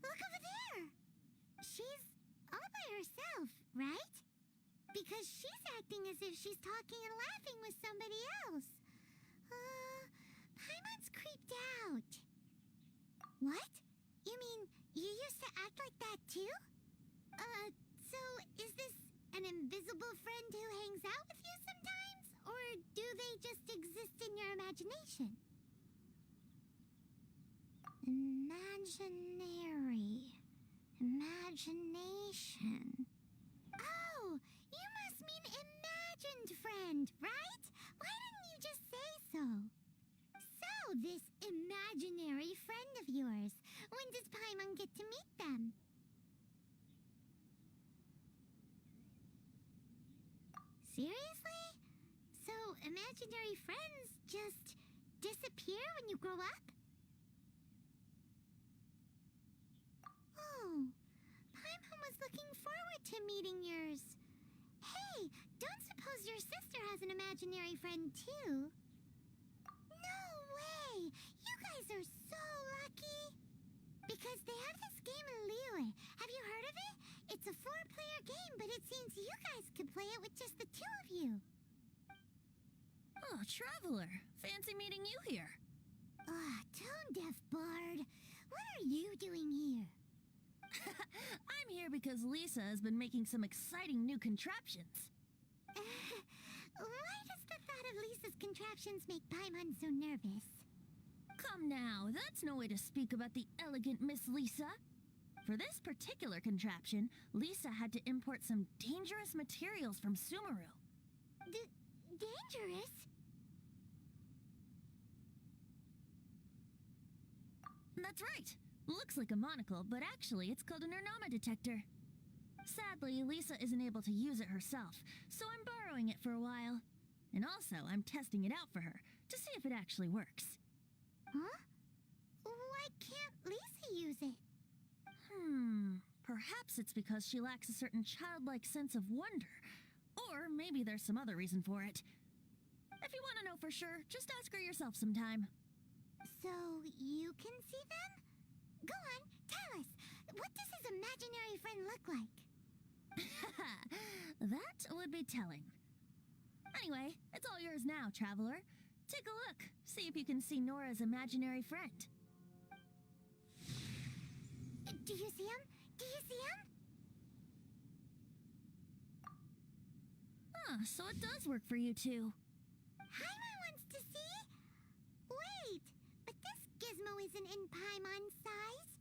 Look over there! She's all by herself, right? Because she's acting as if she's talking and laughing with somebody else. Paimon's creeped out. What? You mean you used to act like that too? So is this an invisible friend who hangs out with you sometimes? Or do they just exist in your imagination? Imagination. Oh, you must mean imagined friend, right? Why didn't you just say so? So, this imaginary friend of yours, when does Paimon get to meet them? Seriously? So, imaginary friends just disappear when you grow up? Oh, Paimon was looking forward to meeting yours. Hey, don't suppose your sister has an imaginary friend too? No way! You guys are so lucky! Because they have this game in Liyue. Have you heard of it? It's a 4-player game, but it seems you guys could play it with just the 2 of you. Oh, Traveler. Fancy meeting you here. Tone-deaf bard. What are you doing here? I'm here because Lisa has been making some exciting new contraptions. Why does the thought of Lisa's contraptions make Paimon so nervous? Come now, that's no way to speak about the elegant Miss Lisa. For this particular contraption, Lisa had to import some dangerous materials from Sumeru. Dangerous? That's right. Looks like a monocle, but actually it's called a Nernama detector. Sadly, Lisa isn't able to use it herself, so I'm borrowing it for a while. And also, I'm testing it out for her, to see if it actually works. Huh? Why can't Lisa use it? Perhaps it's because she lacks a certain childlike sense of wonder. Or maybe there's some other reason for it. If you want to know for sure, just ask her yourself sometime. So, you can see them? Go on, tell us. What does his imaginary friend look like? That would be telling. Anyway, it's all yours now, Traveler. Take a look. See if you can see Nora's imaginary friend. Do you see him? Do you see him? So it does work for you two. Paimon wants to see? Wait, but this gizmo isn't in Paimon's size.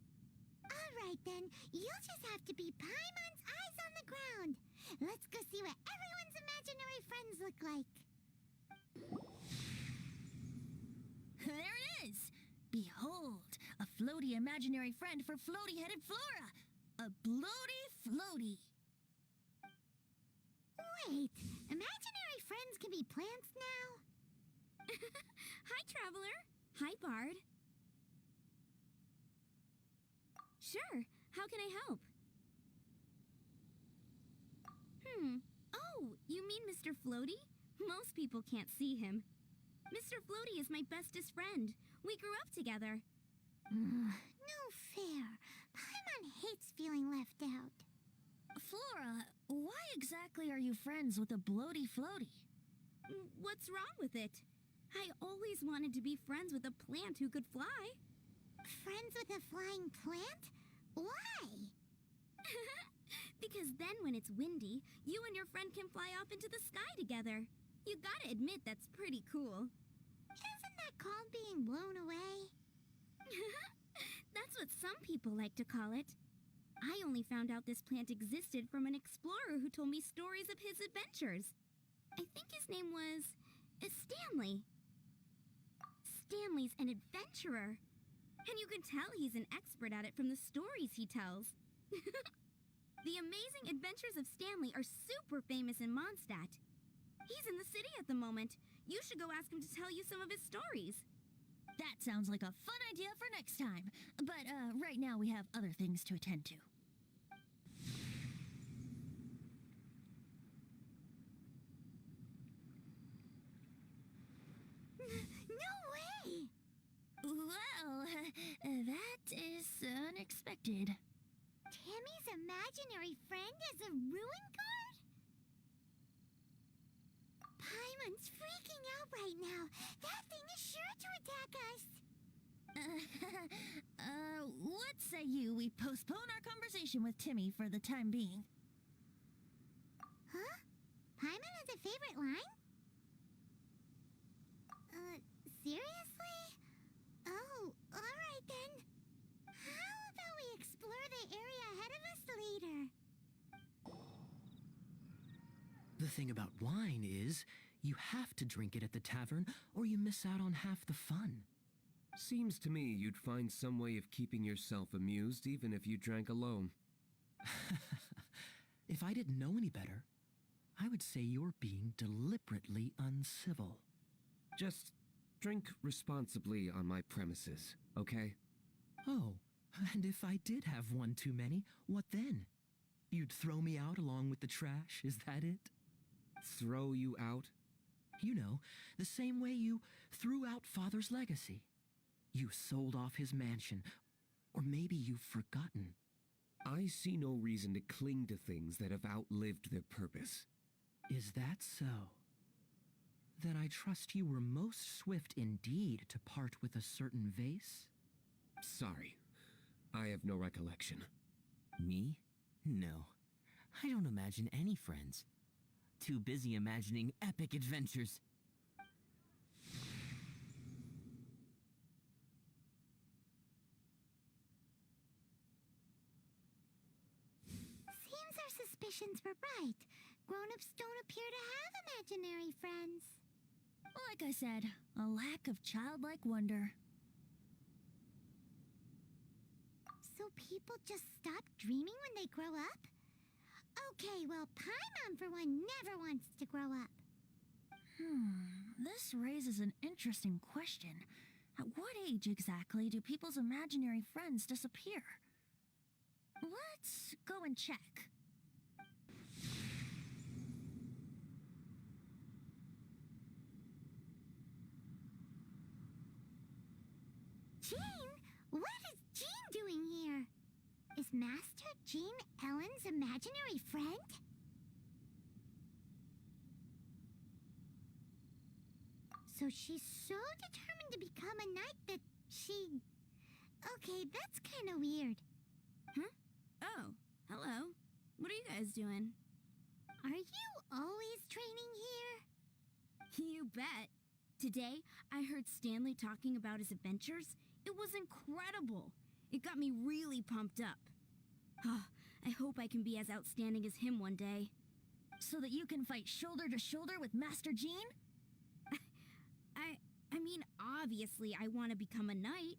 Alright then, you'll just have to be Paimon's eyes on the ground. Let's go see what everyone's imaginary friends look like. There it is! Behold, a floaty imaginary friend for floaty-headed Flora! A bloaty floaty! Wait, imaginary friends can be plants now? Hi, Traveler. Hi, Bard. Sure, how can I help? Oh, you mean Mr. Floaty? Most people can't see him. Mr. Floaty is my bestest friend. We grew up together. No fair. Paimon hates feeling left out. Flora, why exactly are you friends with a bloaty floaty? What's wrong with it? I always wanted to be friends with a plant who could fly. Friends with a flying plant? Why? Because then when it's windy, you and your friend can fly off into the sky together. You gotta admit that's pretty cool. Isn't that called being blown away? That's what some people like to call it. I only found out this plant existed from an explorer who told me stories of his adventures. I think his name was Stanley. Stanley's an adventurer. And you can tell he's an expert at it from the stories he tells. The amazing adventures of Stanley are super famous in Mondstadt. He's in the city at the moment. You should go ask him to tell you some of his stories. That sounds like a fun idea for next time. But, right now we have other things to attend to. No way! Well, that is unexpected. What say we postpone our conversation with Timmy for the time being? Huh? Paimon has a favorite line? Seriously? Oh, alright then. How about we explore the area ahead of us later? The thing about wine is, you have to drink it at the tavern, or you miss out on half the fun. Seems to me you'd find some way of keeping yourself amused even if you drank alone. If I didn't know any better, I would say you're being deliberately uncivil. Just drink responsibly on my premises, okay? Oh, and if I did have one too many, what then? You'd throw me out along with the trash, is that it? Throw you out? You know, the same way you threw out Father's legacy. You sold off his mansion, or maybe you've forgotten. I see no reason to cling to things that have outlived their purpose. Is that so? Then I trust you were most swift indeed to part with a certain vase? Sorry, I have no recollection. Me? No. I don't imagine any friends. Too busy imagining epic adventures. Seems our suspicions were right. Grown-ups don't appear to have imaginary friends. Like I said, a lack of childlike wonder. So people just stop dreaming when they grow up? Okay, well, Paimon for one never wants to grow up. This raises an interesting question. At what age exactly do people's imaginary friends disappear? Let's go and check. Jean? What is Jean doing here? Is Master Jean Ellen's imaginary friend? So she's so determined to become a knight that she... Okay, that's kind of weird. Oh, hello. What are you guys doing? Are you always training here? You bet. Today, I heard Stanley talking about his adventures. It was incredible. It got me really pumped up. I hope I can be as outstanding as him one day. So that you can fight shoulder to shoulder with Master Jean? I mean, obviously I want to become a knight.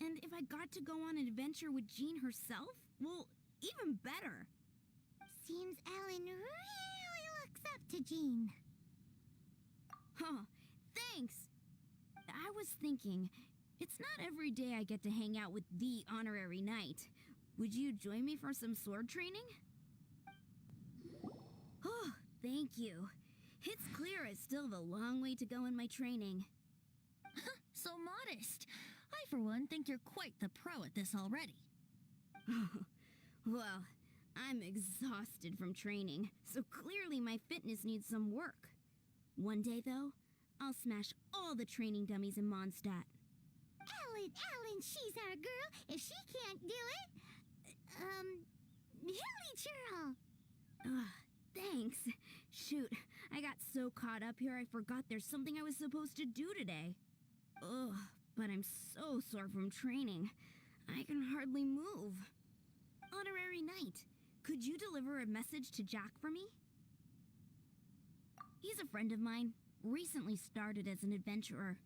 And if I got to go on an adventure with Jean herself, well, even better. Seems Ellen really looks up to Jean. Huh, thanks. I was thinking, it's not every day I get to hang out with the honorary knight. Would you join me for some sword training? Oh, thank you. It's clear I still have a long way to go in my training. So modest. I, for one, think you're quite the pro at this already. Well, I'm exhausted from training, so clearly my fitness needs some work. One day, though, I'll smash all the training dummies in Mondstadt. Ellen, she's our girl. If she can't do it, Hilly Churl. Thanks. Shoot, I got so caught up here I forgot there's something I was supposed to do today. Ugh, but I'm so sore from training. I can hardly move. Honorary Knight, could you deliver a message to Jack for me? He's a friend of mine, recently started as an adventurer.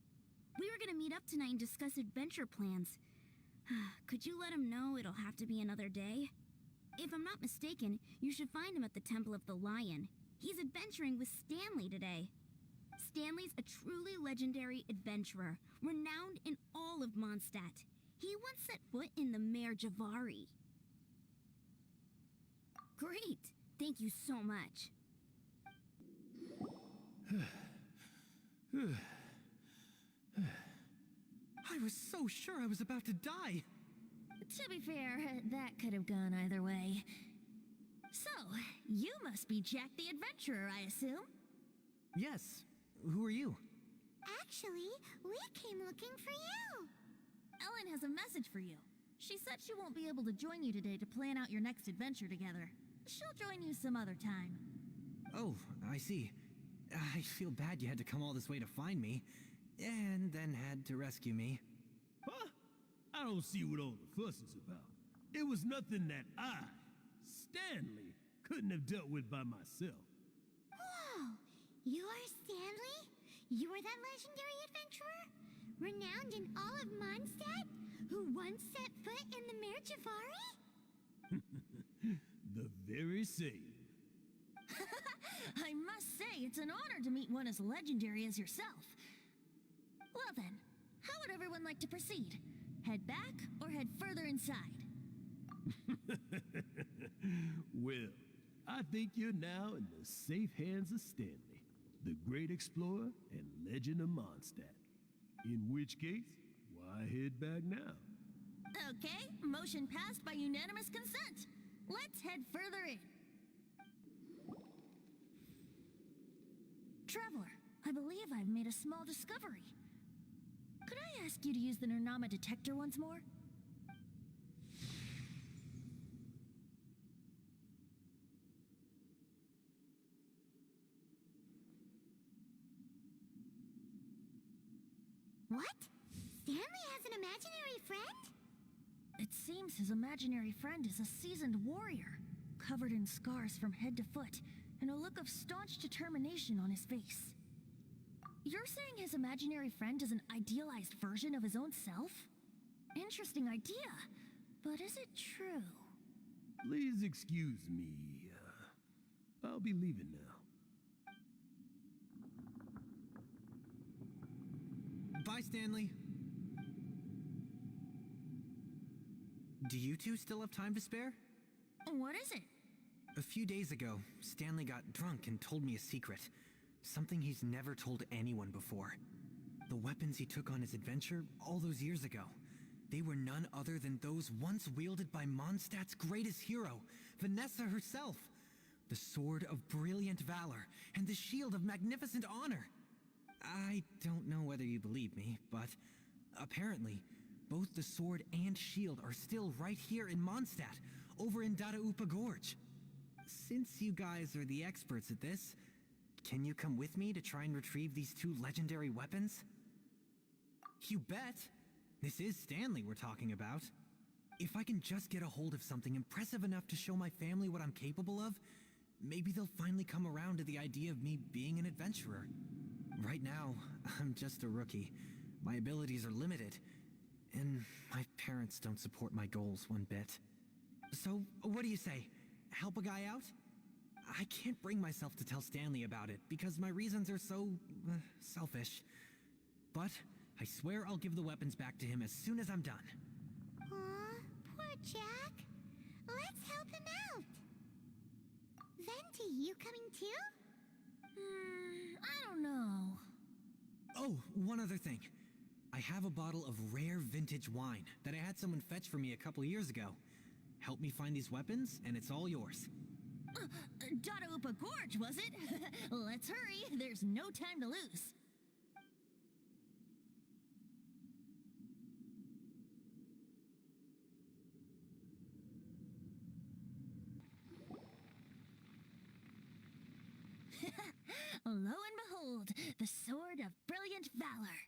We were gonna meet up tonight and discuss adventure plans. Could you let him know it'll have to be another day? If I'm not mistaken, you should find him at the Temple of the Lion. He's adventuring with Stanley today. Stanley's a truly legendary adventurer, renowned in all of Mondstadt. He once set foot in the Mare Javari. Great! Thank you so much. I was so sure I was about to die. To be fair, that could have gone either way. So, you must be Jack the Adventurer, I assume? Yes. Who are you? Actually, we came looking for you. Ellen has a message for you. She said she won't be able to join you today to plan out your next adventure together. She'll join you some other time. Oh, I see. I feel bad you had to come all this way to find me, and then had to rescue me. Huh? I don't see what all the fuss is about. It was nothing that I, Stanley, couldn't have dealt with by myself. Whoa! You are Stanley? You are that legendary adventurer? Renowned in all of Mondstadt? Who once set foot in the Mare Jafari? The very same. I must say, it's an honor to meet one as legendary as yourself. Well then, how would everyone like to proceed? Head back or head further inside? Well, I think you're now in the safe hands of Stanley, the great explorer and legend of Mondstadt. In which case, why head back now? Okay, motion passed by unanimous consent. Let's head further in. Traveler, I believe I've made a small discovery. Could I ask you to use the Nernama detector once more? What? Stanley has an imaginary friend? It seems his imaginary friend is a seasoned warrior, covered in scars from head to foot, and a look of staunch determination on his face. You're saying his imaginary friend is an idealized version of his own self? Interesting idea, but is it true? Please excuse me. I'll be leaving now. Bye, Stanley. Do you two still have time to spare? What is it? A few days ago, Stanley got drunk and told me a secret. Something he's never told anyone before. The weapons he took on his adventure all those years ago. They were none other than those once wielded by Mondstadt's greatest hero, Vanessa herself. The sword of brilliant valor and the shield of magnificent honor. I don't know whether you believe me, but apparently, both the sword and shield are still right here in Mondstadt, over in Dadaupa Gorge. Since you guys are the experts at this, can you come with me to try and retrieve these two legendary weapons? You bet! This is Stanley we're talking about. If I can just get a hold of something impressive enough to show my family what I'm capable of, maybe they'll finally come around to the idea of me being an adventurer. Right now, I'm just a rookie. My abilities are limited, and my parents don't support my goals one bit. So, what do you say? Help a guy out? I can't bring myself to tell Stanley about it, because my reasons are so, selfish. But I swear I'll give the weapons back to him as soon as I'm done. Aw, poor Jack. Let's help him out. Venti, you coming too? I don't know. Oh, one other thing. I have a bottle of rare vintage wine that I had someone fetch for me a couple years ago. Help me find these weapons, and it's all yours. Dadaupa Gorge, was it? Let's hurry. There's no time to lose. Lo and behold, the sword of brilliant valor.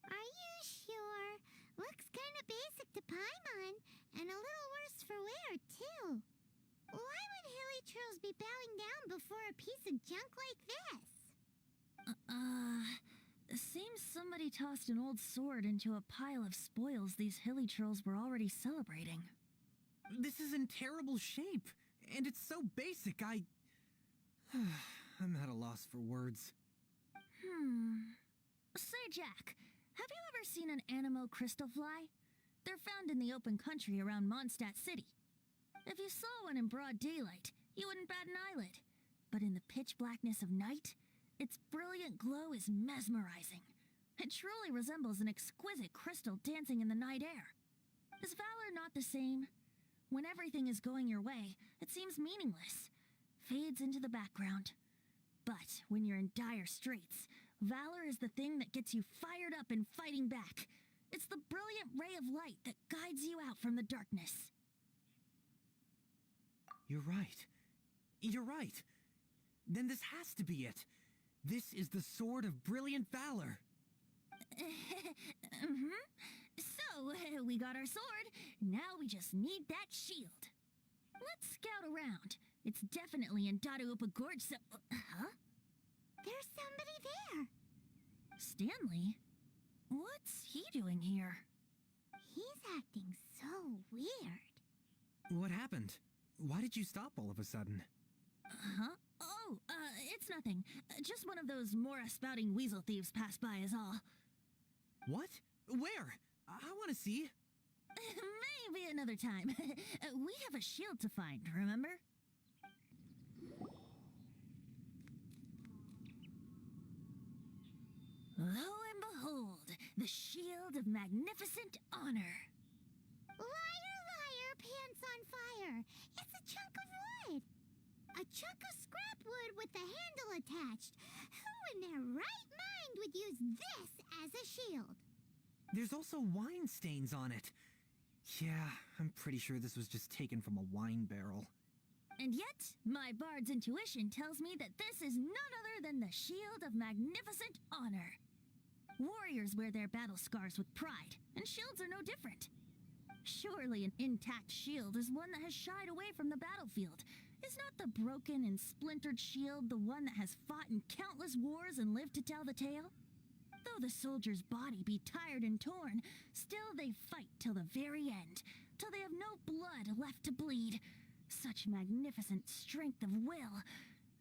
Are you sure? Looks kinda basic to Paimon, and a little worse for wear, too. Why would hilly trolls be bowing down before a piece of junk like this? Seems somebody tossed an old sword into a pile of spoils these hilly trolls were already celebrating. This is in terrible shape, and it's so basic, I'm at a loss for words. Say, Jack, have you ever seen an anemo crystal fly? They're found in the open country around Mondstadt City. If you saw one in broad daylight, you wouldn't bat an eyelid. But in the pitch blackness of night, its brilliant glow is mesmerizing. It truly resembles an exquisite crystal dancing in the night air. Is valor not the same? When everything is going your way, it seems meaningless, fades into the background. But when you're in dire straits, valor is the thing that gets you fired up and fighting back. It's the brilliant brilliant ray of light that guides you out from the darkness. You're right. You're right. Then this has to be it. This is the Sword of Brilliant Valor. So, we got our sword. Now we just need that shield. Let's scout around. It's definitely in Dadaupa Gorge, so... Huh? There's somebody there. Stanley? What's he doing here? He's acting so weird. What happened? Why did you stop all of a sudden? Huh? Oh, it's nothing. Just one of those Mora-spouting weasel thieves passed by is all. What? Where? I want to see. Maybe another time. We have a shield to find, remember? Lo and behold, the shield of magnificent honor. Liar, liar, pants on fire. It's a chunk of wood. A chunk of scrap wood with the handle attached. Who in their right mind would use this as a shield? There's also wine stains on it. Yeah, I'm pretty sure this was just taken from a wine barrel. And yet, my bard's intuition tells me that this is none other than the shield of magnificent honor. Warriors wear their battle scars with pride, and shields are no different. Surely an intact shield is one that has shied away from the battlefield. Is not the broken and splintered shield the one that has fought in countless wars and lived to tell the tale? Though the soldier's body be tired and torn, still they fight till the very end, till they have no blood left to bleed. Such magnificent strength of will.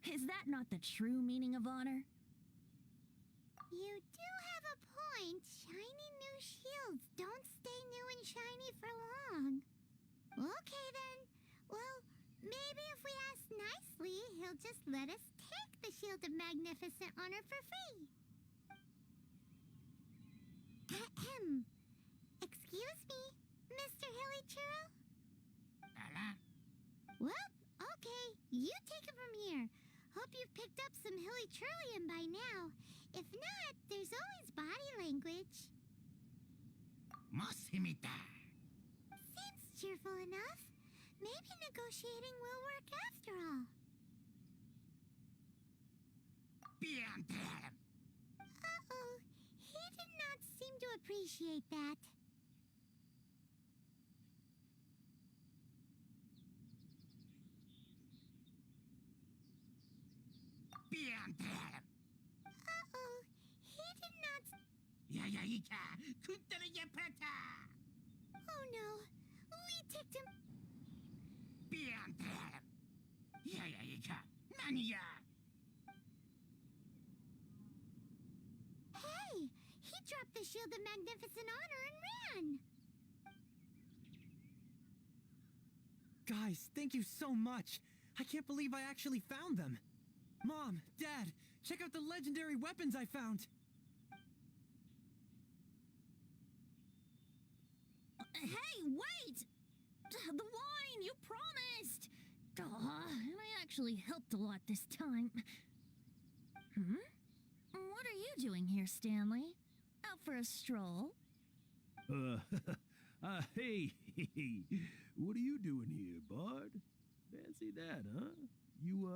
Is that not the true meaning of honor? You do have a point. Shiny new shields don't stay new and shiny for long. Okay then. Well, maybe if we ask nicely, he'll just let us take the shield of magnificent honor for free. Ahem. Excuse me, Mr. Hilly Churro? Well, okay, you take it from here. Hope you've picked up some Hilly Churlian by now. If not, there's always body language. Seems cheerful enough. Maybe negotiating will work after all. Uh-oh, he did not seem to appreciate that. Uh-oh, he did not... Oh no, we ticked him... Hey, he dropped the shield of magnificent honor and ran. Guys, thank you so much. I can't believe I actually found them. Mom, Dad, check out the legendary weapons I found. Hey, wait! The wine, you promised! And I actually helped a lot this time. What are you doing here, Stanley? Out for a stroll? Hey, what are you doing here, Bard? Fancy that, huh? You,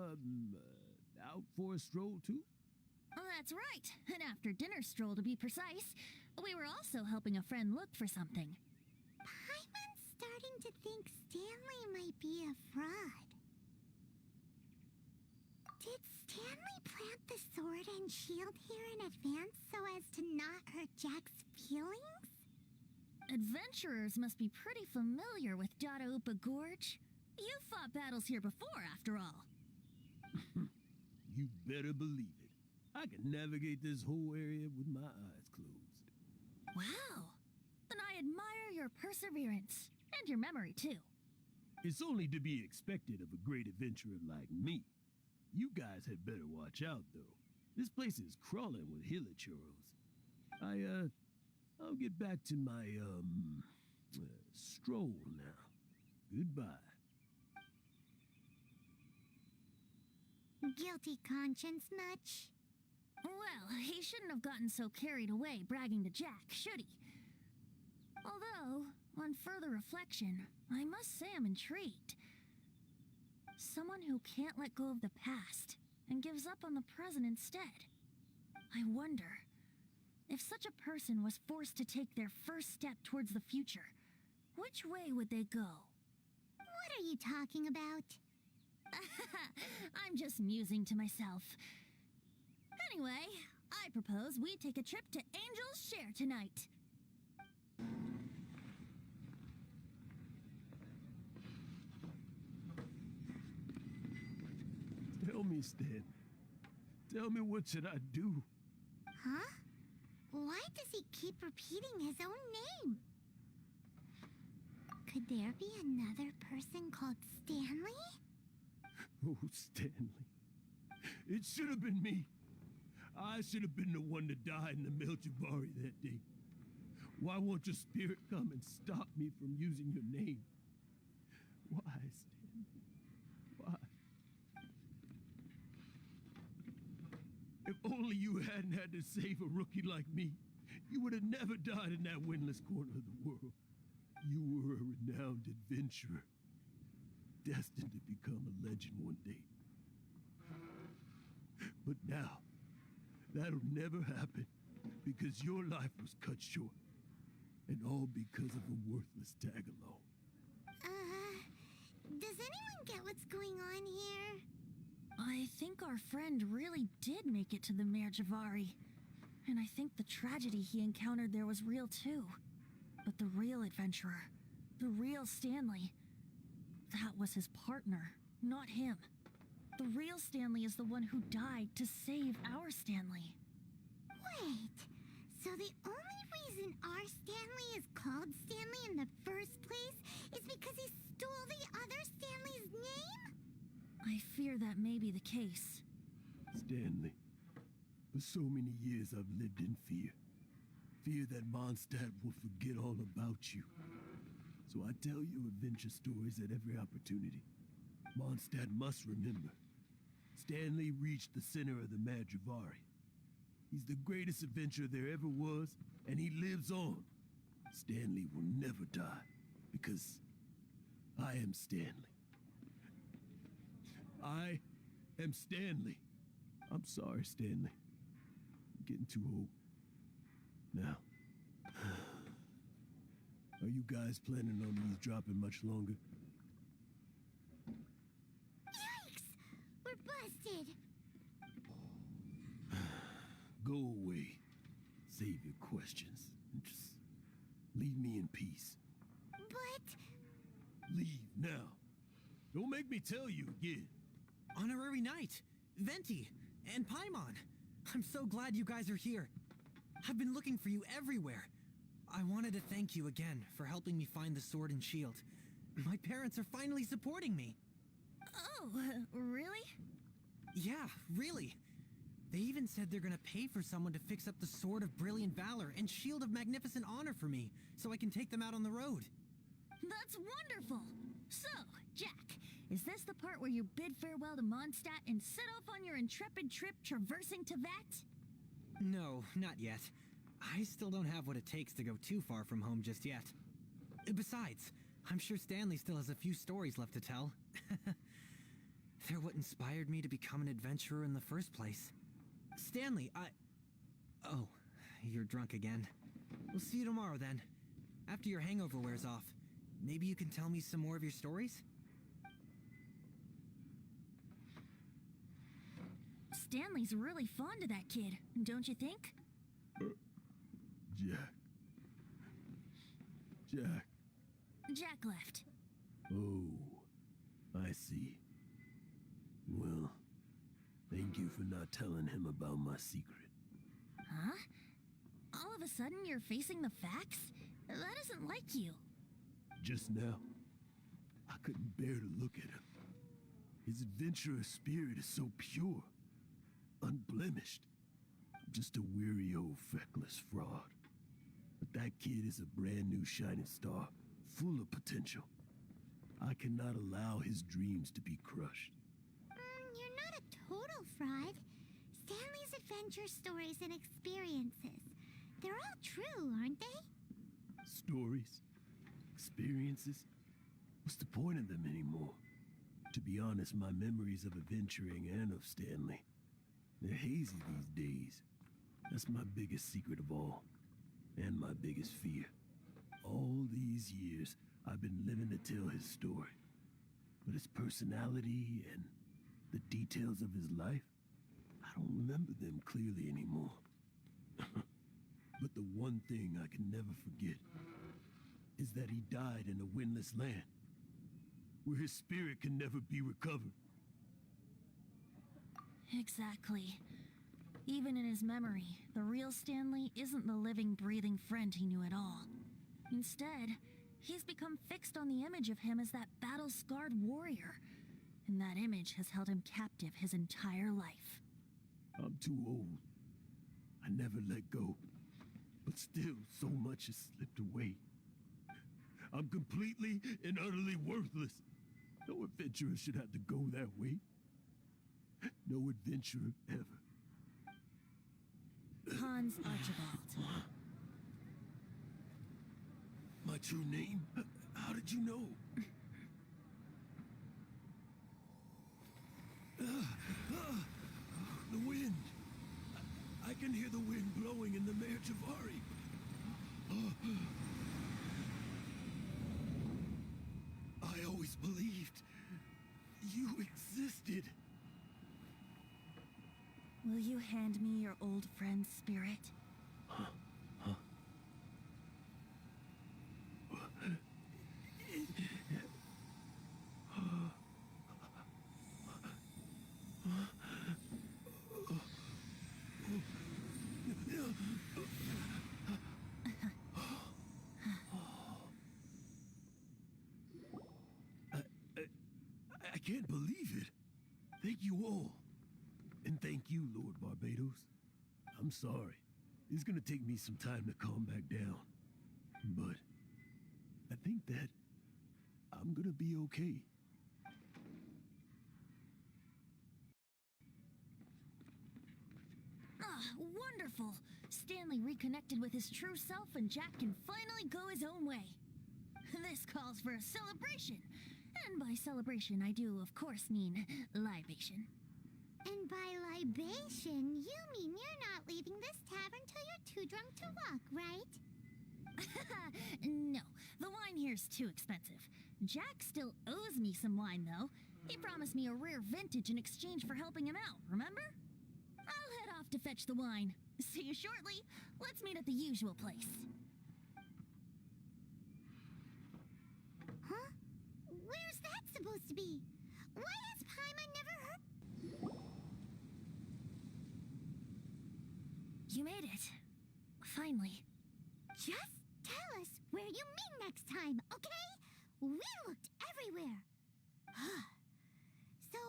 out for a stroll, too? That's right. An after-dinner stroll, to be precise. We were also helping a friend look for something. Paimon's starting to think Stanley might be a fraud. Did Stanley plant the sword and shield here in advance so as to not hurt Jack's feelings? Adventurers must be pretty familiar with Dadaupa Gorge. You fought battles here before, after all. You better believe it. I can navigate this whole area with my eyes closed. Wow. Then I admire your perseverance. And your memory, too. It's only to be expected of a great adventurer like me. You guys had better watch out, though. This place is crawling with hilichoros. I'll get back to my, stroll now. Goodbye. Guilty conscience much? Well, he shouldn't have gotten so carried away bragging to Jack, should he? Although On further reflection, I must say I'm intrigued. Someone who can't let go of the past and gives up on the present instead. I wonder, if such a person was forced to take their first step towards the future, which way would they go? What are you talking about? I'm just musing to myself. Anyway, I propose we take a trip to Angel's Share tonight. Tell me, Stan. Tell me, what should I do? Huh? Why does he keep repeating his own name? Could there be another person called Stanley? Oh, Stanley. It should have been me. I should have been the one to die in the Melchivari that day. Why won't your spirit come and stop me from using your name? Why, Stanley? Why? If only you hadn't had to save a rookie like me, you would have never died in that windless corner of the world. You were a renowned adventurer, destined to become a legend one day. But now, that'll never happen, because your life was cut short, and all because of a worthless tag along. Does anyone get what's going on here? I think our friend really did make it to the Merjavari. And I think the tragedy he encountered there was real too. But the real adventurer, the real Stanley, that was his partner, not him. The real Stanley is the one who died to save our Stanley. Wait, so the only reason our Stanley is called Stanley in the first place is because he stole the other Stanley's name? I fear that may be the case. Stanley, for so many years I've lived in fear. Fear that Mondstadt will forget all about you. So I tell you adventure stories at every opportunity. Mondstadt must remember. Stanley reached the center of the Madrivari. He's the greatest adventurer there ever was, and he lives on. Stanley will never die, because I am Stanley. I am Stanley. I'm sorry, Stanley. I'm getting too old. Now, are you guys planning on eavesdropping much longer? Yikes! We're busted! Go away. Save your questions. And just leave me in peace. But... Leave now. Don't make me tell you again. Honorary Knight, Venti, and Paimon. I'm so glad you guys are here. I've been looking for you everywhere. I wanted to thank you again for helping me find the sword and shield. My parents are finally supporting me. Oh, really? Yeah, really. They even said they're gonna pay for someone to fix up the Sword of Brilliant Valor and Shield of Magnificent Honor for me, so I can take them out on the road. That's wonderful! So, Jack, is this the part where you bid farewell to Mondstadt and set off on your intrepid trip traversing Teyvat? No, not yet. I still don't have what it takes to go too far from home just yet. Besides, I'm sure Stanley still has a few stories left to tell. They're what inspired me to become an adventurer in the first place. Stanley, Oh, you're drunk again. We'll see you tomorrow then. After your hangover wears off, maybe you can tell me some more of your stories? Stanley's really fond of that kid, don't you think? Jack. Jack. Jack left. Oh, I see. Well, thank you for not telling him about my secret. Huh? All of a sudden you're facing the facts? That isn't like you. Just now, I couldn't bear to look at him. His adventurous spirit is so pure, unblemished. I'm just a weary old feckless fraud. But that kid is a brand new shining star, full of potential. I cannot allow his dreams to be crushed. You're not a total fraud. Stanley's adventure stories and experiences. They're all true, aren't they? Stories? experiences? What's the point of them anymore? To be honest, my memories of adventuring and of Stanley, they're hazy these days. That's my biggest secret of all, and my biggest fear. All these years, I've been living to tell his story. But his personality and the details of his life, I don't remember them clearly anymore. But the one thing I can never forget is that he died in a windless land, where his spirit can never be recovered. Exactly. Even in his memory, the real Stanley isn't the living, breathing friend he knew at all. Instead, he's become fixed on the image of him as that battle-scarred warrior, and that image has held him captive his entire life. I'm too old. I never let go. But still, so much has slipped away. I'm completely and utterly worthless. No adventurer should have to go that way. No adventurer ever. Hans Archibald. My true name? How did you know? The wind. I can hear the wind blowing in the Mare Javari. I always believed you existed. Will you hand me your old friend's spirit? I can't believe it. Thank you all. And thank you, Lord Barbados. I'm sorry. It's gonna take me some time to calm back down. But I think that I'm gonna be okay. Ah, wonderful! Stanley reconnected with his true self and Jack can finally go his own way. This calls for a celebration. And by celebration, I do, of course, mean libation. And by libation, you mean you're not leaving this tavern till you're too drunk to walk, right? No, the wine here's too expensive. Jack still owes me some wine, though. He promised me a rare vintage in exchange for helping him out, remember? I'll head off to fetch the wine. See you shortly. Let's meet at the usual place. Huh? Where's that supposed to be? Why has Paimon never heard? You made it. Finally. Just tell us where you meet next time, okay? We looked everywhere. So,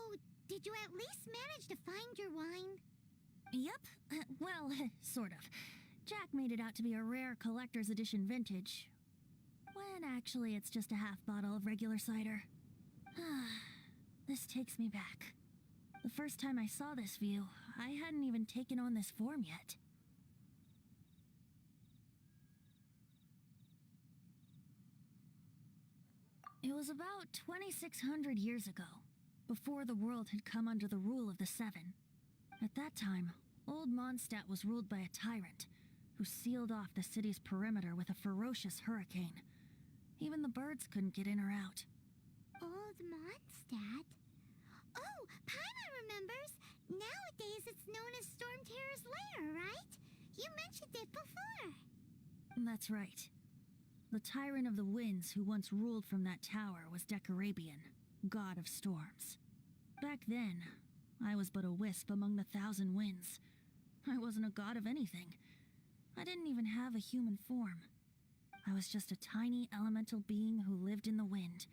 did you at least manage to find your wine? Yep. Well, sort of. Jack made it out to be a rare collector's edition vintage, when actually it's just a half bottle of regular cider. This takes me back. The first time I saw this view, I hadn't even taken on this form yet. It was about 2,600 years ago, before the world had come under the rule of the Seven. At that time, Old Mondstadt was ruled by a tyrant, who sealed off the city's perimeter with a ferocious hurricane. Even the birds couldn't get in or out. Old Mondstadt? Oh, Paimon remembers. Nowadays it's known as Storm Terror's lair, right? You mentioned it before. That's right. The tyrant of the winds who once ruled from that tower was Decarabian, god of storms. Back then, I was but a wisp among the thousand winds. I wasn't a god of anything. I didn't even have a human form. I was just a tiny elemental being who lived in the wind,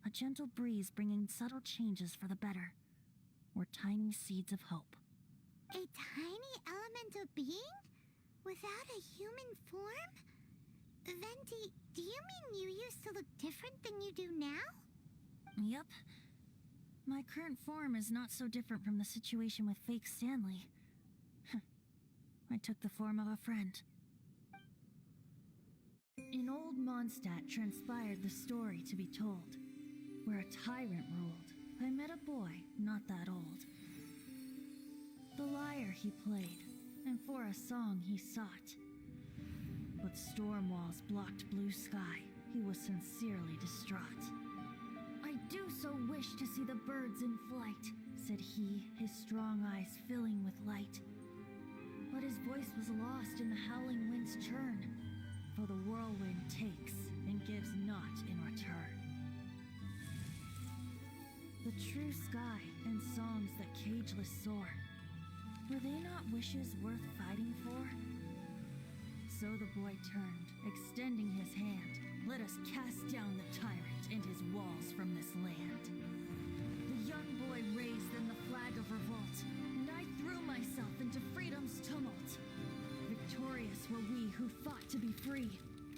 a gentle breeze bringing subtle changes for the better, or tiny seeds of hope. A tiny elemental being? Without a human form? Venti, do you mean you used to look different than you do now? Yep. My current form is not so different from the situation with fake Stanley. I took the form of a friend. In old Mondstadt transpired the story to be told, where a tyrant ruled. I met a boy not that old. The lyre he played, and for a song he sought. But storm walls blocked blue sky. He was sincerely distraught. I do so wish to see the birds in flight, said he, his strong eyes filling with light. But his voice was lost in the howling wind's churn, for the whirlwind takes and gives not in return. The true sky and songs that cageless soar, were they not wishes worth fighting for? So the boy turned, extending his hand. Let us cast down the tyrant and his walls from this land. The young boy raised then the flag of revolt, and I threw myself into freedom's tumult. Victorious were we who fought to be free.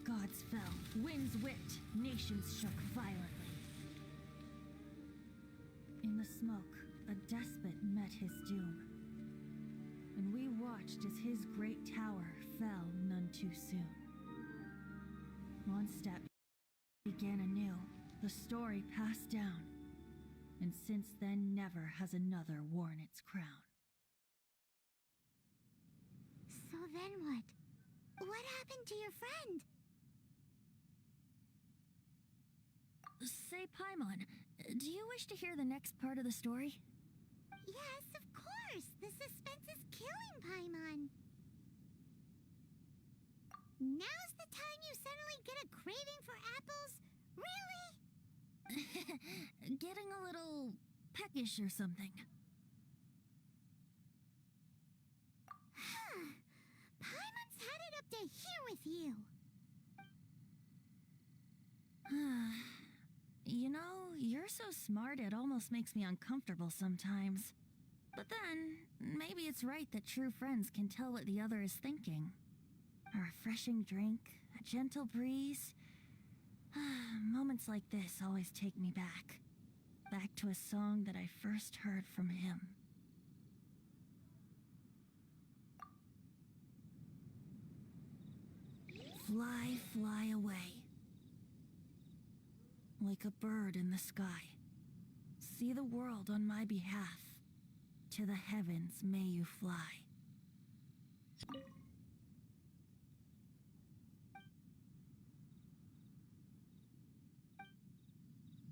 Gods fell, winds whipped, nations shook violently. In the smoke, a despot met his doom, and we watched as his great tower fell none too soon. Mondstadt began anew, the story passed down, and since then never has another worn its crown. So then what? What happened to your friend? Say, Paimon, do you wish to hear the next part of the story? Yes, of course. The suspense is killing, Paimon. Now's the time you suddenly get a craving for apples? Really? Getting a little peckish or something. Paimon's had it up to here with you. You know, you're so smart it almost makes me uncomfortable sometimes. But then, maybe it's right that true friends can tell what the other is thinking. A refreshing drink, a gentle breeze. Moments like this always take me back. Back to a song that I first heard from him. Fly, fly away. Like a bird in the sky. See the world on my behalf. To the heavens may you fly.